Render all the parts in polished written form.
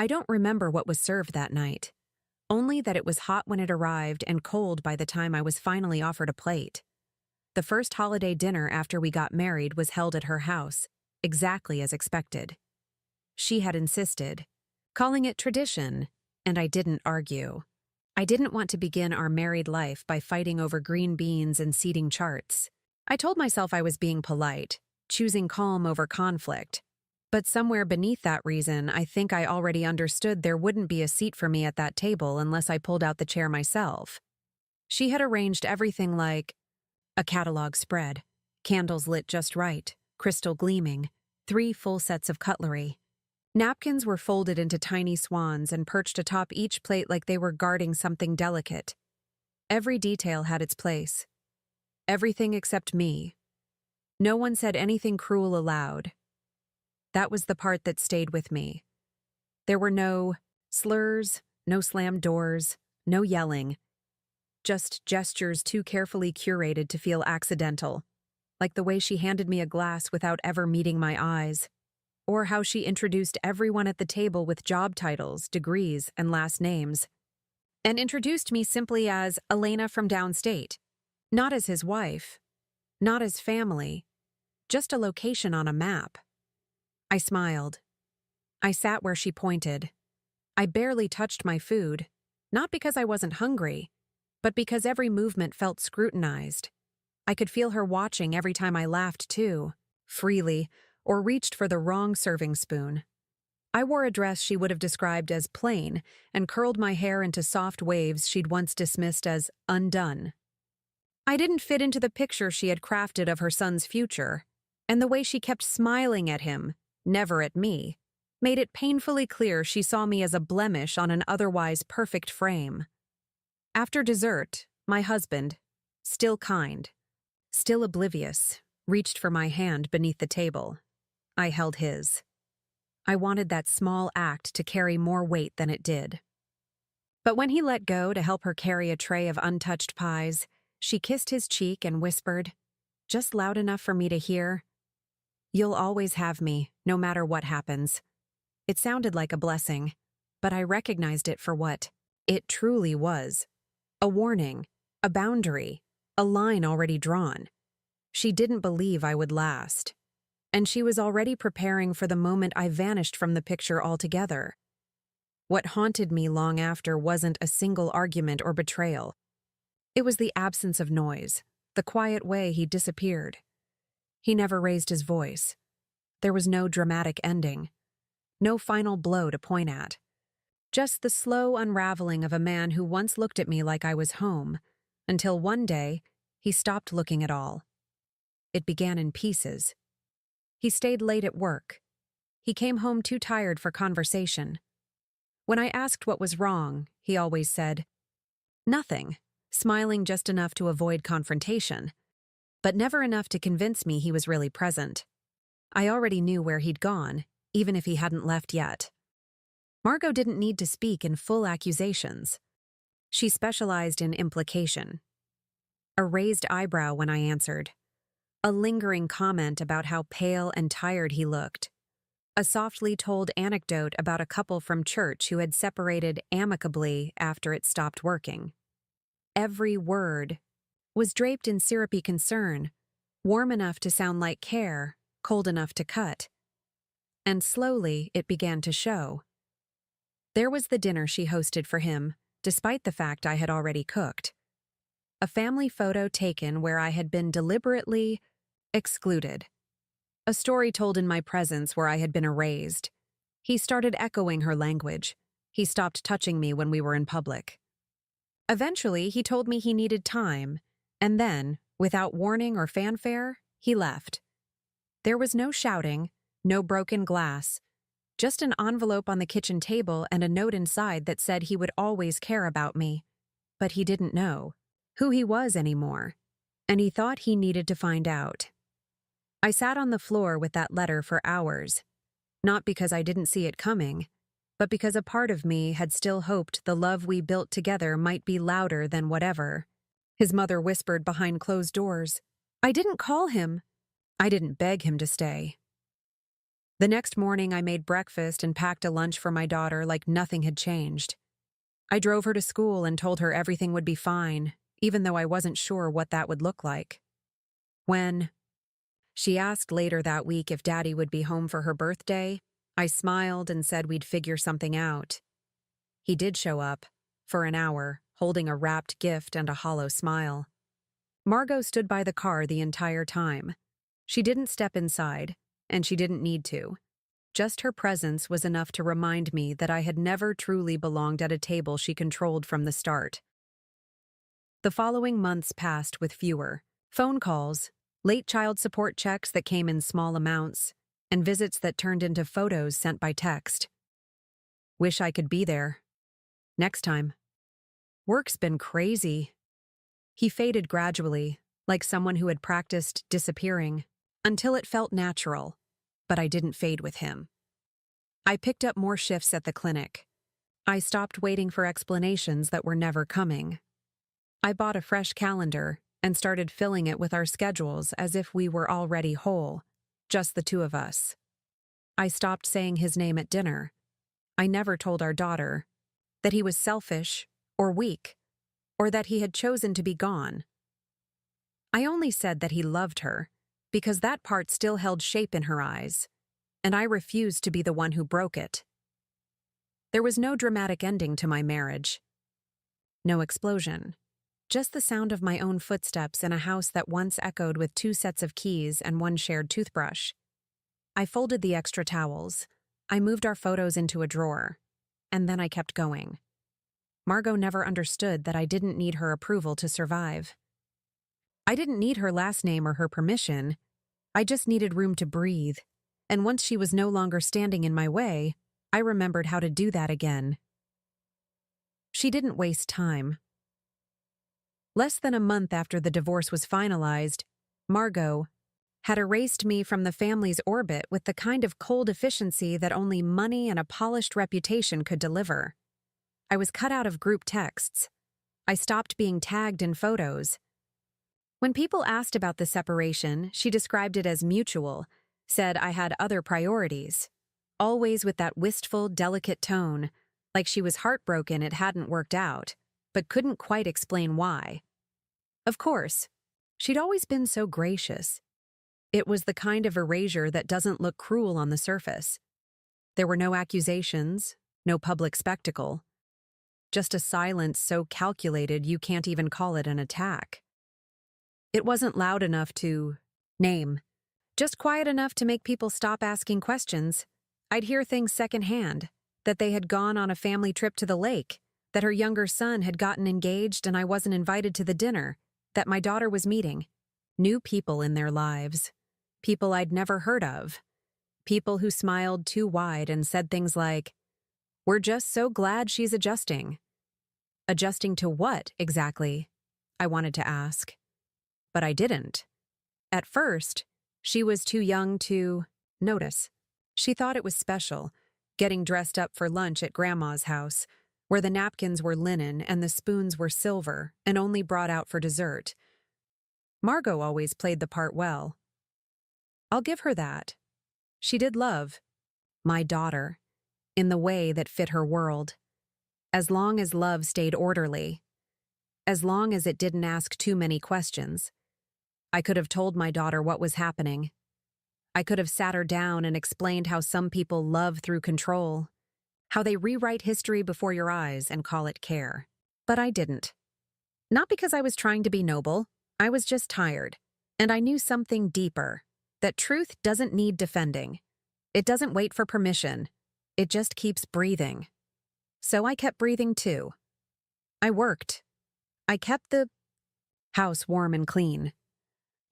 I don't remember what was served that night, only that it was hot when it arrived and cold by the time I was finally offered a plate. The first holiday dinner after we got married was held at her house, exactly as expected. She had insisted, calling it tradition, and I didn't argue. I didn't want to begin our married life by fighting over green beans and seating charts. I told myself I was being polite, choosing calm over conflict. But somewhere beneath that reason, I think I already understood there wouldn't be a seat for me at that table unless I pulled out the chair myself. She had arranged everything like a catalog spread, candles lit just right, crystal gleaming, 3 full sets of cutlery. Napkins were folded into tiny swans and perched atop each plate like they were guarding something delicate. Every detail had its place. Everything except me. No one said anything cruel aloud. That was the part that stayed with me. There were no slurs, no slammed doors, no yelling. Just gestures too carefully curated to feel accidental, like the way she handed me a glass without ever meeting my eyes, or how she introduced everyone at the table with job titles, degrees, and last names, and introduced me simply as Elena from downstate, not as his wife, not as family, just a location on a map. I smiled. I sat where she pointed. I barely touched my food, not because I wasn't hungry, but because every movement felt scrutinized. I could feel her watching every time I laughed too, freely, or reached for the wrong serving spoon. I wore a dress she would have described as plain and curled my hair into soft waves she'd once dismissed as undone. I didn't fit into the picture she had crafted of her son's future, and the way she kept smiling at him, never at me, made it painfully clear she saw me as a blemish on an otherwise perfect frame. After dessert, my husband, still kind, still oblivious, reached for my hand beneath the table. I held his. I wanted that small act to carry more weight than it did. But when he let go to help her carry a tray of untouched pies, she kissed his cheek and whispered, just loud enough for me to hear, "You'll always have me, no matter what happens." It sounded like a blessing, but I recognized it for what it truly was. A warning, a boundary, a line already drawn. She didn't believe I would last. And she was already preparing for the moment I vanished from the picture altogether. What haunted me long after wasn't a single argument or betrayal. It was the absence of noise, the quiet way he disappeared. He never raised his voice. There was no dramatic ending, no final blow to point at. Just the slow unraveling of a man who once looked at me like I was home, until one day he stopped looking at all. It began in pieces. He stayed late at work. He came home too tired for conversation. When I asked what was wrong, he always said, "Nothing," smiling just enough to avoid confrontation, but never enough to convince me he was really present. I already knew where he'd gone, even if he hadn't left yet. Margot didn't need to speak in full accusations. She specialized in implication. A raised eyebrow when I answered. A lingering comment about how pale and tired he looked. A softly told anecdote about a couple from church who had separated amicably after it stopped working. Every word was draped in syrupy concern, warm enough to sound like care, cold enough to cut. And slowly it began to show. There was the dinner she hosted for him, despite the fact I had already cooked. A family photo taken where I had been deliberately excluded. A story told in my presence where I had been erased. He started echoing her language. He stopped touching me when we were in public. Eventually, he told me he needed time, and then, without warning or fanfare, he left. There was no shouting, no broken glass, just an envelope on the kitchen table and a note inside that said he would always care about me. But he didn't know who he was anymore, and he thought he needed to find out. I sat on the floor with that letter for hours, not because I didn't see it coming, but because a part of me had still hoped the love we built together might be louder than whatever. His mother whispered behind closed doors. I didn't call him. I didn't beg him to stay. The next morning, I made breakfast and packed a lunch for my daughter like nothing had changed. I drove her to school and told her everything would be fine, even though I wasn't sure what that would look like. When she asked later that week if Daddy would be home for her birthday, I smiled and said we'd figure something out. He did show up, for an hour, holding a wrapped gift and a hollow smile. Margot stood by the car the entire time. She didn't step inside, and she didn't need to. Just her presence was enough to remind me that I had never truly belonged at a table she controlled from the start. The following months passed with fewer phone calls, late child support checks that came in small amounts, and visits that turned into photos sent by text. Wish I could be there. Next time. Work's been crazy. He faded gradually, like someone who had practiced disappearing, until it felt natural, but I didn't fade with him. I picked up more shifts at the clinic. I stopped waiting for explanations that were never coming. I bought a fresh calendar and started filling it with our schedules as if we were already whole, just the two of us. I stopped saying his name at dinner. I never told our daughter that he was selfish or weak, or that he had chosen to be gone. I only said that he loved her, because that part still held shape in her eyes, and I refused to be the one who broke it. There was no dramatic ending to my marriage. No explosion. Just the sound of my own footsteps in a house that once echoed with 2 sets of keys and 1 shared toothbrush. I folded the extra towels. I moved our photos into a drawer. And then I kept going. Margot never understood that I didn't need her approval to survive. I didn't need her last name or her permission. I just needed room to breathe. And once she was no longer standing in my way, I remembered how to do that again. She didn't waste time. Less than a month after the divorce was finalized, Margot had erased me from the family's orbit with the kind of cold efficiency that only money and a polished reputation could deliver. I was cut out of group texts. I stopped being tagged in photos. When people asked about the separation, she described it as mutual, said I had other priorities, always with that wistful, delicate tone, like she was heartbroken it hadn't worked out, but couldn't quite explain why. Of course, she'd always been so gracious. It was the kind of erasure that doesn't look cruel on the surface. There were no accusations, no public spectacle. Just a silence so calculated you can't even call it an attack. It wasn't loud enough to name, just quiet enough to make people stop asking questions. I'd hear things secondhand, that they had gone on a family trip to the lake, that her younger son had gotten engaged and I wasn't invited to the dinner, that my daughter was meeting new people in their lives, people I'd never heard of, people who smiled too wide and said things like, "We're just so glad she's adjusting." Adjusting to what, exactly? I wanted to ask. But I didn't. At first, she was too young to notice. She thought it was special, getting dressed up for lunch at Grandma's house, where the napkins were linen and the spoons were silver and only brought out for dessert. Margot always played the part well. I'll give her that. She did love my daughter in the way that fit her world. As long as love stayed orderly. As long as it didn't ask too many questions. I could have told my daughter what was happening. I could have sat her down and explained how some people love through control, how they rewrite history before your eyes and call it care. But I didn't. Not because I was trying to be noble, I was just tired, and I knew something deeper, that truth doesn't need defending. It doesn't wait for permission. It just keeps breathing. So I kept breathing too. I worked. I kept the house warm and clean.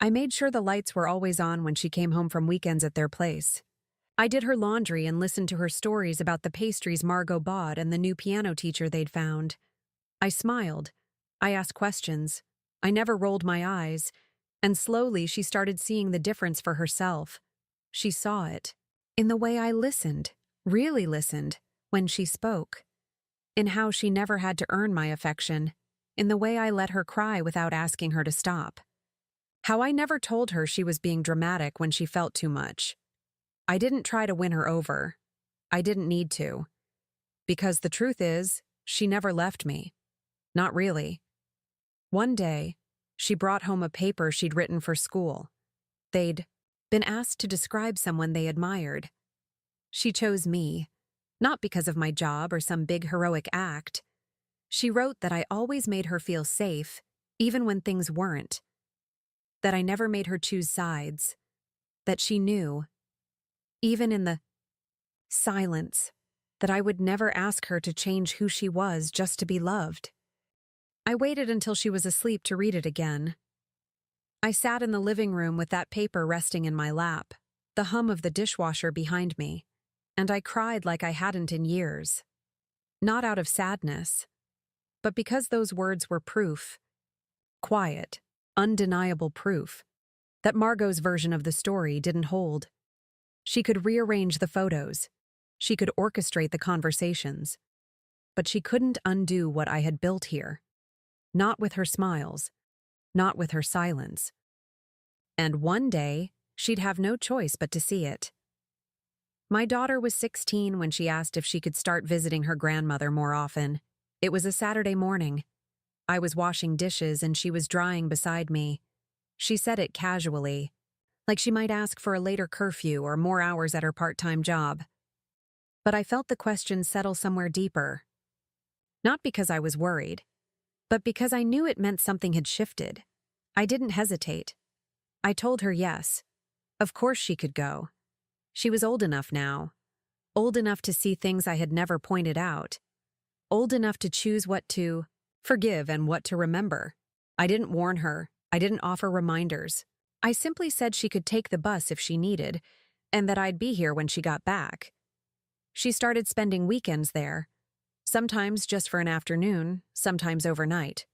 I made sure the lights were always on when she came home from weekends at their place. I did her laundry and listened to her stories about the pastries Margot bought and the new piano teacher they'd found. I smiled. I asked questions. I never rolled my eyes. And slowly she started seeing the difference for herself. She saw it. In the way I listened, really listened, when she spoke. In how she never had to earn my affection. In the way I let her cry without asking her to stop. How I never told her she was being dramatic when she felt too much. I didn't try to win her over. I didn't need to. Because the truth is, she never left me. Not really. One day, she brought home a paper she'd written for school. They'd been asked to describe someone they admired. She chose me, not because of my job or some big heroic act. She wrote that I always made her feel safe, even when things weren't. That I never made her choose sides. That she knew, even in the silence, that I would never ask her to change who she was just to be loved. I waited until she was asleep to read it again. I sat in the living room with that paper resting in my lap, the hum of the dishwasher behind me, and I cried like I hadn't in years. Not out of sadness, but because those words were proof, quiet, undeniable proof, that Margot's version of the story didn't hold. She could rearrange the photos. She could orchestrate the conversations. But she couldn't undo what I had built here. Not with her smiles. Not with her silence. And one day, she'd have no choice but to see it. My daughter was 16 when she asked if she could start visiting her grandmother more often. It was a Saturday morning. I was washing dishes and she was drying beside me. She said it casually, like she might ask for a later curfew or more hours at her part-time job. But I felt the question settle somewhere deeper. Not because I was worried, but because I knew it meant something had shifted. I didn't hesitate. I told her yes. Of course she could go. She was old enough now. Old enough to see things I had never pointed out. Old enough to choose what to forgive and what to remember. I didn't warn her. I didn't offer reminders. I simply said she could take the bus if she needed, and that I'd be here when she got back. She started spending weekends there, sometimes just for an afternoon, sometimes overnight.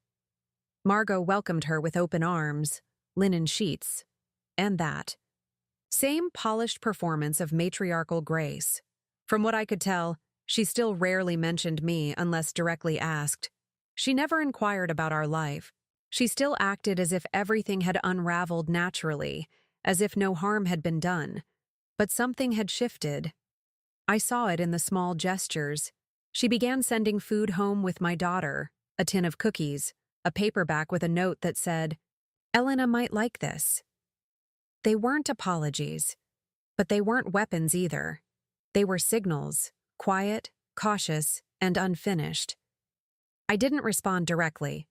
Margot welcomed her with open arms, linen sheets, and that same polished performance of matriarchal grace. From what I could tell, she still rarely mentioned me unless directly asked. She never inquired about our life. She still acted as if everything had unraveled naturally, as if no harm had been done. But something had shifted. I saw it in the small gestures. She began sending food home with my daughter, a tin of cookies, a paperback with a note that said, "Elena might like this." They weren't apologies, but they weren't weapons either. They were signals, quiet, cautious, and unfinished. I didn't respond directly.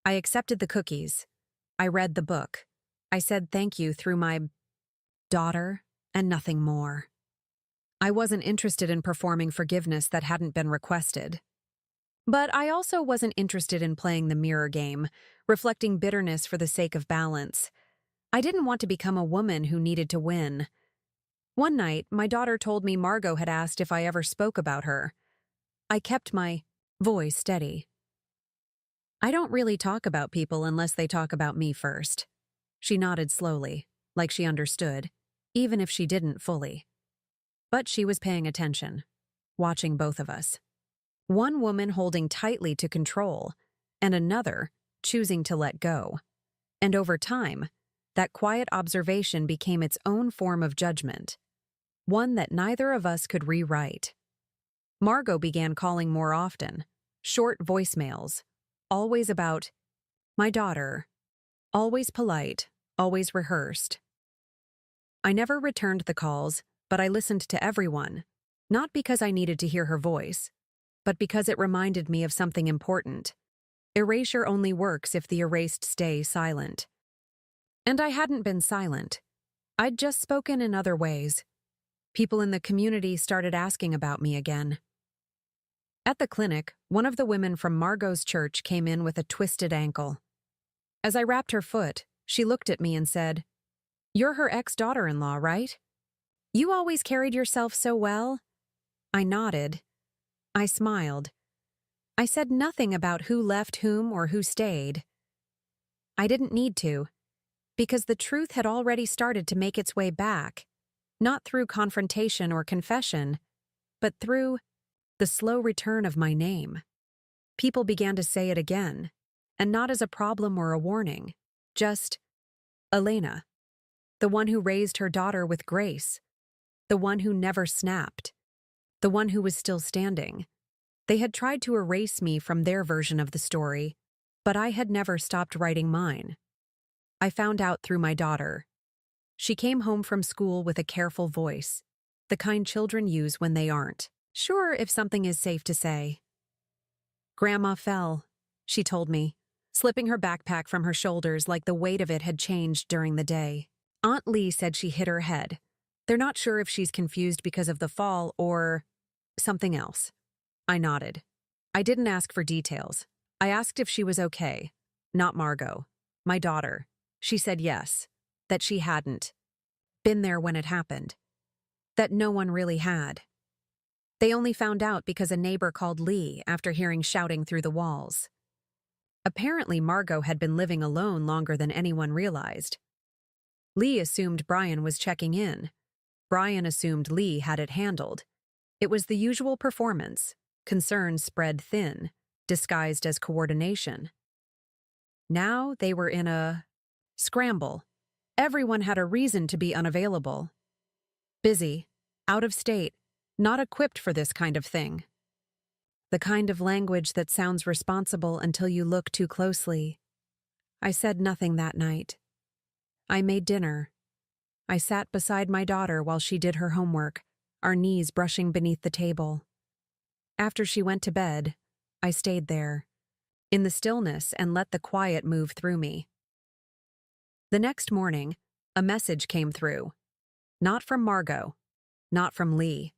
I accepted the cookies. I read the book. I said thank you through my daughter and nothing more. I wasn't interested in performing forgiveness that hadn't been requested. But I also wasn't interested in playing the mirror game, reflecting bitterness for the sake of balance. I didn't want to become a woman who needed to win. One night, my daughter told me Margot had asked if I ever spoke about her. I kept my voice steady. I don't really talk about people unless they talk about me first. She nodded slowly, like she understood, even if she didn't fully. But she was paying attention, watching both of us. One woman holding tightly to control, and another choosing to let go. And over time, that quiet observation became its own form of judgment, one that neither of us could rewrite. Margot began calling more often, short voicemails, always about my daughter, always polite, always rehearsed. I never returned the calls, but I listened to everyone, not because I needed to hear her voice, but because it reminded me of something important. Erasure only works if the erased stay silent. And I hadn't been silent. I'd just spoken in other ways. People in the community started asking about me again. At the clinic, one of the women from Margot's church came in with a twisted ankle. As I wrapped her foot, she looked at me and said, "You're her ex-daughter-in-law, right? You always carried yourself so well." I nodded. I smiled. I said nothing about who left whom or who stayed. I didn't need to, because the truth had already started to make its way back, not through confrontation or confession, but through the slow return of my name. People began to say it again, and not as a problem or a warning, just Elena, the one who raised her daughter with grace, The one who never snapped. The one who was still standing. They had tried to erase me from their version of the story, but I had never stopped writing mine. I found out through my daughter. She came home from school with a careful voice, the kind children use when they aren't sure if something is safe to say. "Grandma fell," she told me, slipping her backpack from her shoulders like the weight of it had changed during the day. Aunt Lee said she hit her head. They're not sure if she's confused because of the fall or something else. I nodded. I didn't ask for details. I asked if she was okay. Not Margot. My daughter. She said yes. That she hadn't been there when it happened. That no one really had. They only found out because a neighbor called Lee after hearing shouting through the walls. Apparently, Margot had been living alone longer than anyone realized. Lee assumed Brian was checking in. Brian assumed Lee had it handled. It was the usual performance, concern spread thin, disguised as coordination. Now they were in a scramble. Everyone had a reason to be unavailable. Busy, out of state, not equipped for this kind of thing. The kind of language that sounds responsible until you look too closely. I said nothing that night. I made dinner. I sat beside my daughter while she did her homework, our knees brushing beneath the table. After she went to bed, I stayed there, in the stillness, and let the quiet move through me. The next morning, a message came through. Not from Margot, not from Lee.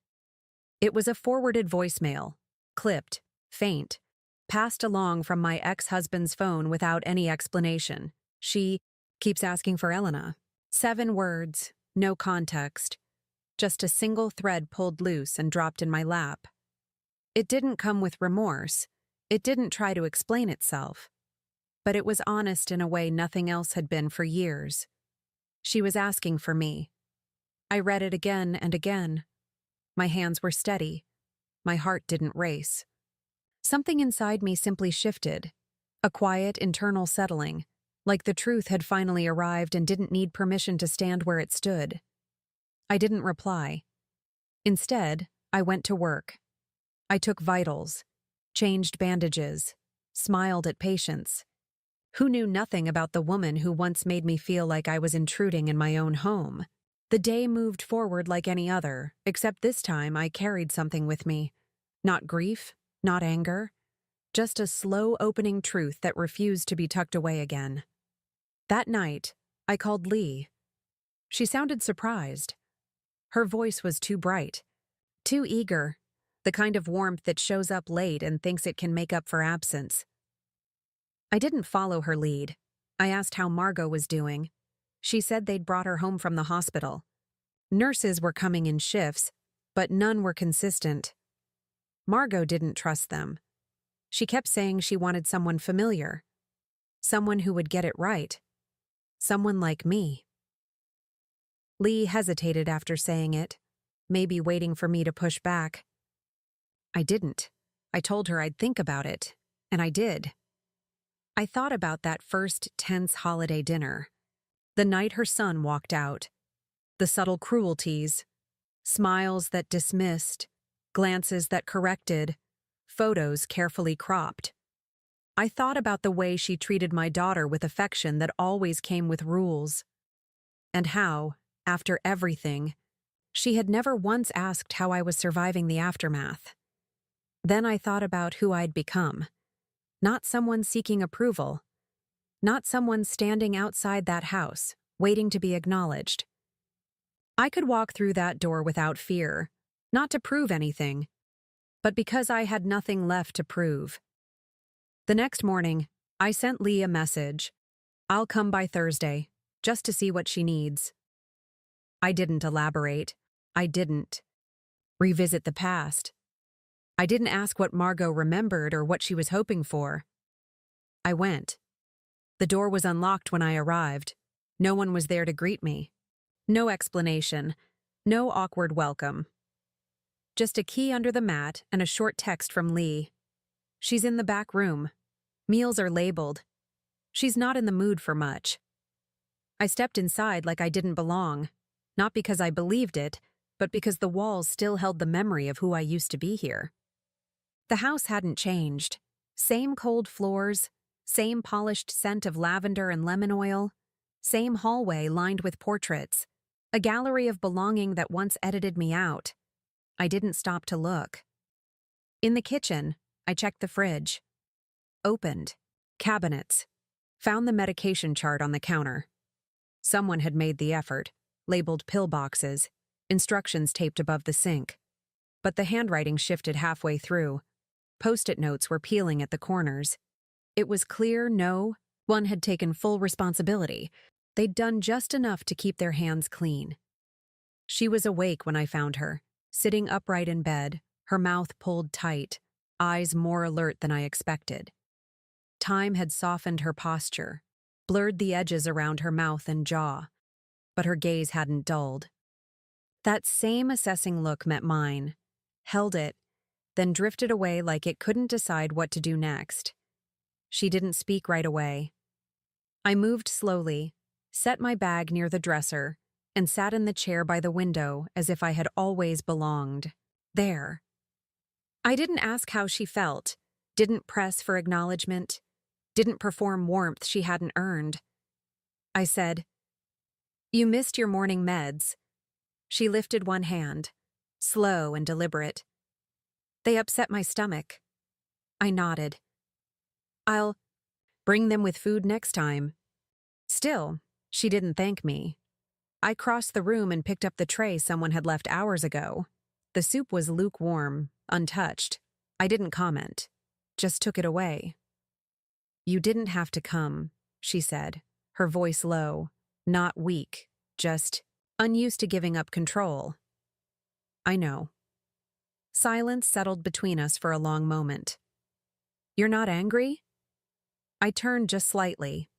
It was a forwarded voicemail, clipped, faint, passed along from my ex-husband's phone without any explanation. She keeps asking for Elena. 7 words, no context. Just a single thread pulled loose and dropped in my lap. It didn't come with remorse. It didn't try to explain itself. But it was honest in a way nothing else had been for years. She was asking for me. I read it again and again. My hands were steady. My heart didn't race. Something inside me simply shifted. A quiet internal settling, like the truth had finally arrived and didn't need permission to stand where it stood. I didn't reply. Instead, I went to work. I took vitals, changed bandages, smiled at patients. Who knew nothing about the woman who once made me feel like I was intruding in my own home? The day moved forward like any other, except this time I carried something with me. Not grief, not anger, just a slow opening truth that refused to be tucked away again. That night, I called Lee. She sounded surprised. Her voice was too bright, too eager, the kind of warmth that shows up late and thinks it can make up for absence. I didn't follow her lead. I asked how Margot was doing. She said they'd brought her home from the hospital. Nurses were coming in shifts, but none were consistent. Margot didn't trust them. She kept saying she wanted someone familiar, someone who would get it right, someone like me. Lee hesitated after saying it, maybe waiting for me to push back. I didn't. I told her I'd think about it, and I did. I thought about that first tense holiday dinner, the night her son walked out, the subtle cruelties, smiles that dismissed, glances that corrected, photos carefully cropped. I thought about the way she treated my daughter with affection that always came with rules, and how, after everything, she had never once asked how I was surviving the aftermath. Then I thought about who I'd become. Not someone seeking approval. Not someone standing outside that house, waiting to be acknowledged. I could walk through that door without fear, not to prove anything, but because I had nothing left to prove. The next morning, I sent Lee a message. I'll come by Thursday, just to see what she needs. I didn't elaborate. I didn't revisit the past. I didn't ask what Margot remembered or what she was hoping for. I went. The door was unlocked when I arrived. No one was there to greet me. No explanation. No awkward welcome. Just a key under the mat and a short text from Lee. She's in the back room. Meals are labeled. She's not in the mood for much. I stepped inside like I didn't belong, not because I believed it, but because the walls still held the memory of who I used to be here. The house hadn't changed. Same cold floors, same polished scent of lavender and lemon oil, same hallway lined with portraits, a gallery of belonging that once edited me out. I didn't stop to look. In the kitchen, I checked the fridge. Opened. Cabinets. Found the medication chart on the counter. Someone had made the effort, labeled pill boxes, instructions taped above the sink. But the handwriting shifted halfway through. Post-it notes were peeling at the corners. It was clear no one had taken full responsibility. They'd done just enough to keep their hands clean. She was awake when I found her, sitting upright in bed, her mouth pulled tight, eyes more alert than I expected. Time had softened her posture, blurred the edges around her mouth and jaw, but her gaze hadn't dulled. That same assessing look met mine, held it, then drifted away like it couldn't decide what to do next. She didn't speak right away. I moved slowly, set my bag near the dresser, and sat in the chair by the window as if I had always belonged. There. I didn't ask how she felt, didn't press for acknowledgement, didn't perform warmth she hadn't earned. I said, "You missed your morning meds." She lifted one hand, slow and deliberate. "They upset my stomach." I nodded. "I'll bring them with food next time." Still, she didn't thank me. I crossed the room and picked up the tray someone had left hours ago. The soup was lukewarm, untouched. I didn't comment, just took it away. "You didn't have to come," she said, her voice low, not weak, just unused to giving up control. "I know." Silence settled between us for a long moment. "You're not angry?" I turned just slightly,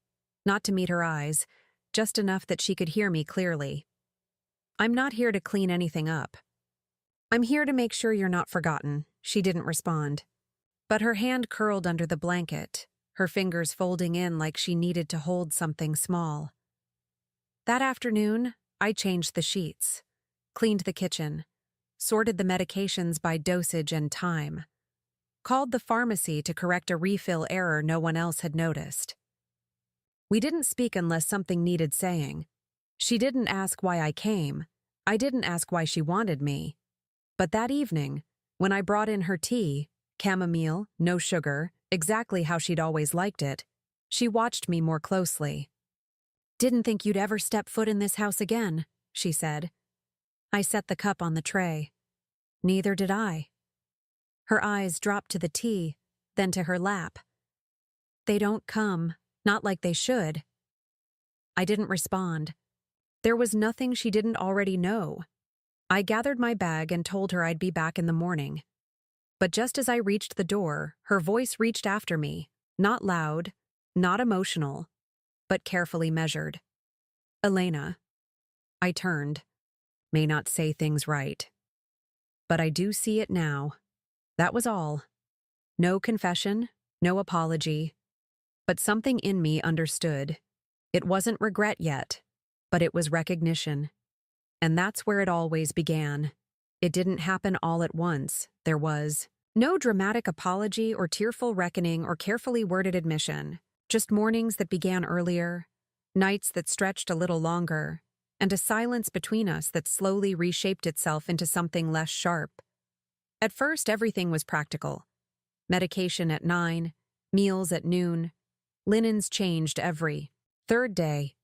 not to meet her eyes, just enough that she could hear me clearly. "I'm not here to clean anything up. I'm here to make sure you're not forgotten." She didn't respond. But her hand curled under the blanket, her fingers folding in like she needed to hold something small. That afternoon, I changed the sheets, cleaned the kitchen, sorted the medications by dosage and time, called the pharmacy to correct a refill error no one else had noticed. We didn't speak unless something needed saying. She didn't ask why I came. I didn't ask why she wanted me. But that evening, when I brought in her tea, chamomile, no sugar, exactly how she'd always liked it, she watched me more closely. "Didn't think you'd ever step foot in this house again," she said. I set the cup on the tray. "Neither did I." Her eyes dropped to the tea, then to her lap. "They don't come, not like they should." I didn't respond. There was nothing she didn't already know. I gathered my bag and told her I'd be back in the morning. But just as I reached the door, her voice reached after me, not loud, not emotional, but carefully measured. "Elena." I turned. May not say things right. But I do see it now. That was all. No confession, no apology. But something in me understood. It wasn't regret yet, but it was recognition. And that's where it always began. It didn't happen all at once. There was no dramatic apology or tearful reckoning or carefully worded admission. Just mornings that began earlier, nights that stretched a little longer, and a silence between us that slowly reshaped itself into something less sharp. At first, everything was practical. Medication at 9, meals at noon, linens changed every third day.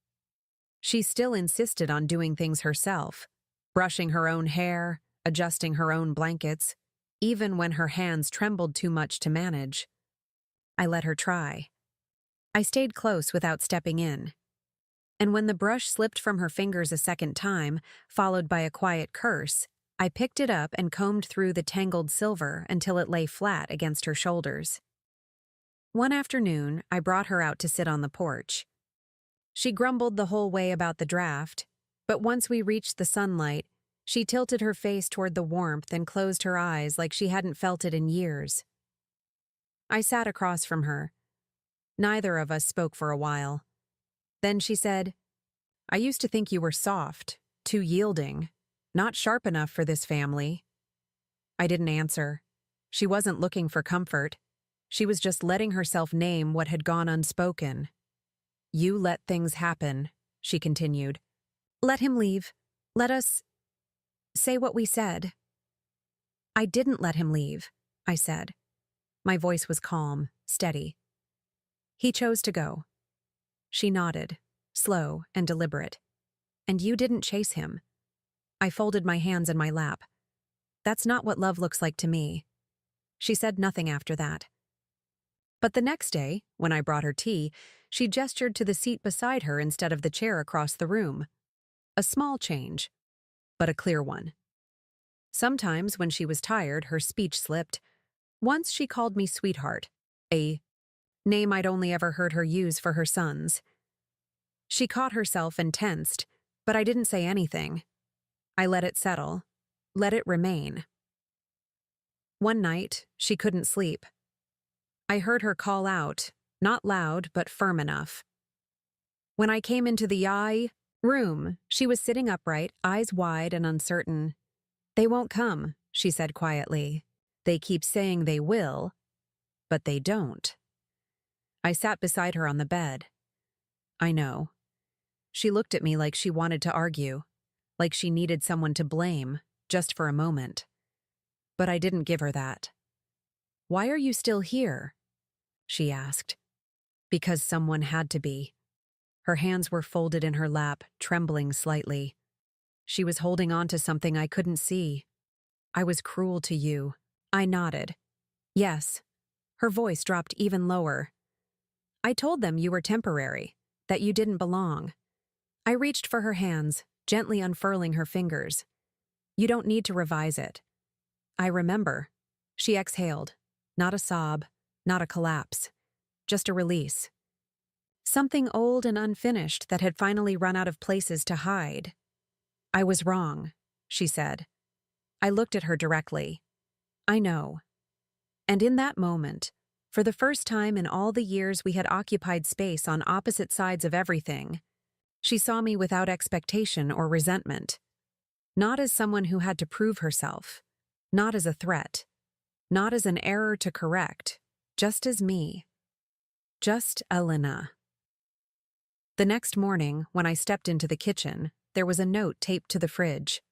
She still insisted on doing things herself, brushing her own hair, adjusting her own blankets, even when her hands trembled too much to manage. I let her try. I stayed close without stepping in. And when the brush slipped from her fingers a second time, followed by a quiet curse, I picked it up and combed through the tangled silver until it lay flat against her shoulders. One afternoon, I brought her out to sit on the porch. She grumbled the whole way about the draft, but once we reached the sunlight, she tilted her face toward the warmth and closed her eyes like she hadn't felt it in years. I sat across from her. Neither of us spoke for a while. Then she said, "I used to think you were soft, too yielding. Not sharp enough for this family. I didn't answer. She wasn't looking for comfort. She was just letting herself name what had gone unspoken. You let things happen, she continued. Let him leave. Let us say what we said. I didn't let him leave, I said. My voice was calm, steady. He chose to go. She nodded, slow and deliberate. And you didn't chase him. I folded my hands in my lap. That's not what love looks like to me. She said nothing after that. But the next day, when I brought her tea, she gestured to the seat beside her instead of the chair across the room. A small change, but a clear one. Sometimes, when she was tired, her speech slipped. Once she called me sweetheart, a name I'd only ever heard her use for her sons. She caught herself and tensed, but I didn't say anything. I let it settle, let it remain. One night, she couldn't sleep. I heard her call out, not loud but firm enough. When I came into the room, she was sitting upright, eyes wide and uncertain. They won't come, she said quietly. They keep saying they will, but they don't. I sat beside her on the bed. I know. She looked at me like she wanted to argue, like she needed someone to blame, just for a moment. But I didn't give her that. Why are you still here? She asked. Because someone had to be. Her hands were folded in her lap, trembling slightly. She was holding on to something I couldn't see. I was cruel to you. I nodded. Yes. Her voice dropped even lower. I told them you were temporary, that you didn't belong. I reached for her hands, gently unfurling her fingers. You don't need to revise it. I remember. She exhaled. Not a sob, not a collapse. Just a release. Something old and unfinished that had finally run out of places to hide. I was wrong, she said. I looked at her directly. I know. And in that moment, for the first time in all the years we had occupied space on opposite sides of everything, she saw me without expectation or resentment. Not as someone who had to prove herself. Not as a threat. Not as an error to correct. Just as me. Just Elena. The next morning, when I stepped into the kitchen, there was a note taped to the fridge.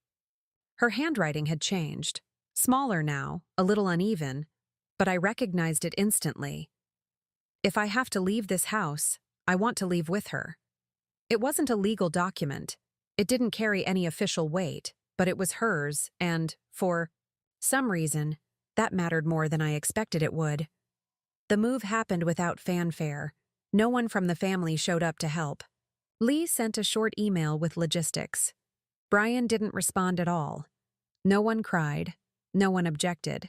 Her handwriting had changed. Smaller now, a little uneven, but I recognized it instantly. If I have to leave this house, I want to leave with her. It wasn't a legal document. It didn't carry any official weight, but it was hers, and, for some reason, that mattered more than I expected it would. The move happened without fanfare. No one from the family showed up to help. Lee sent a short email with logistics. Brian didn't respond at all. No one cried. No one objected.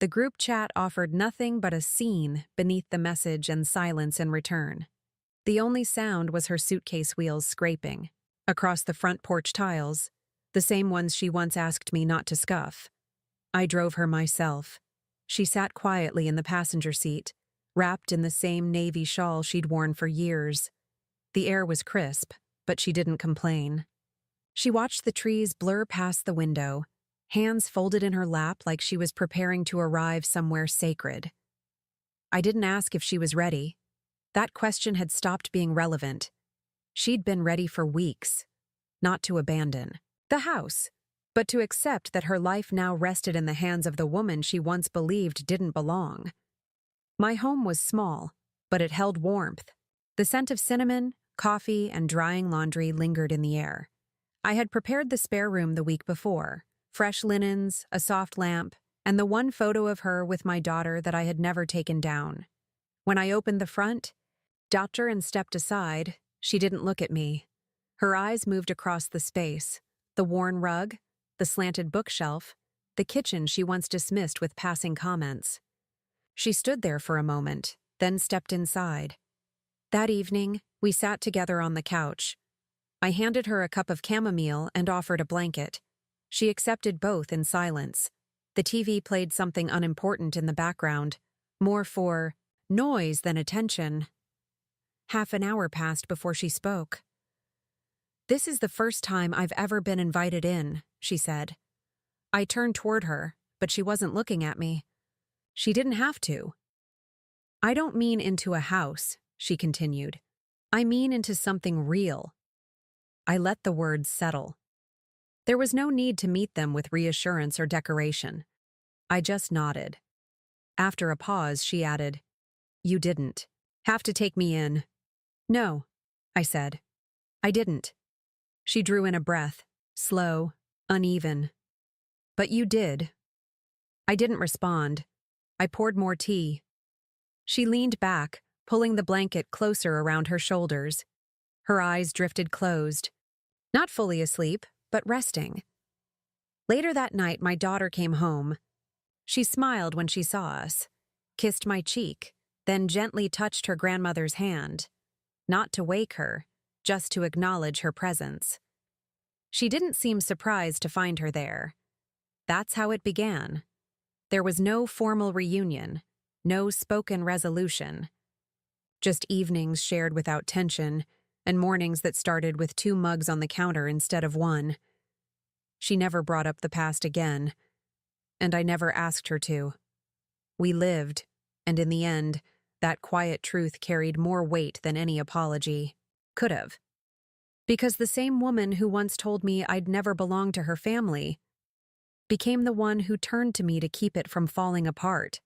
The group chat offered nothing but a scene beneath the message and silence in return. The only sound was her suitcase wheels scraping across the front porch tiles, the same ones she once asked me not to scuff. I drove her myself. She sat quietly in the passenger seat, wrapped in the same navy shawl she'd worn for years. The air was crisp, but she didn't complain. She watched the trees blur past the window, hands folded in her lap like she was preparing to arrive somewhere sacred. I didn't ask if she was ready. That question had stopped being relevant. She'd been ready for weeks, not to abandon the house, but to accept that her life now rested in the hands of the woman she once believed didn't belong. My home was small, but it held warmth. The scent of cinnamon, coffee, and drying laundry lingered in the air. I had prepared the spare room the week before, fresh linens, a soft lamp, and the one photo of her with my daughter that I had never taken down. When I opened the front, doctor and stepped aside, she didn't look at me. Her eyes moved across the space, the worn rug, the slanted bookshelf, the kitchen she once dismissed with passing comments. She stood there for a moment, then stepped inside. That evening, we sat together on the couch. I handed her a cup of chamomile and offered a blanket. She accepted both in silence. The TV played something unimportant in the background, more for noise than attention. Half an hour passed before she spoke. "This is the first time I've ever been invited in," she said. I turned toward her, but she wasn't looking at me. She didn't have to. I don't mean into a house, she continued. I mean into something real. I let the words settle. There was no need to meet them with reassurance or decoration. I just nodded. After a pause, she added, You didn't have to take me in. No, I said. I didn't. She drew in a breath, slow, uneven. But you did. I didn't respond. I poured more tea. She leaned back, pulling the blanket closer around her shoulders. Her eyes drifted closed. Not fully asleep, but resting. Later that night, my daughter came home. She smiled when she saw us, kissed my cheek, then gently touched her grandmother's hand. Not to wake her, just to acknowledge her presence. She didn't seem surprised to find her there. That's how it began. There was no formal reunion, no spoken resolution. Just evenings shared without tension, and mornings that started with 2 mugs on the counter instead of 1. She never brought up the past again, and I never asked her to. We lived, and in the end, that quiet truth carried more weight than any apology could have. Because the same woman who once told me I'd never belong to her family became the one who turned to me to keep it from falling apart.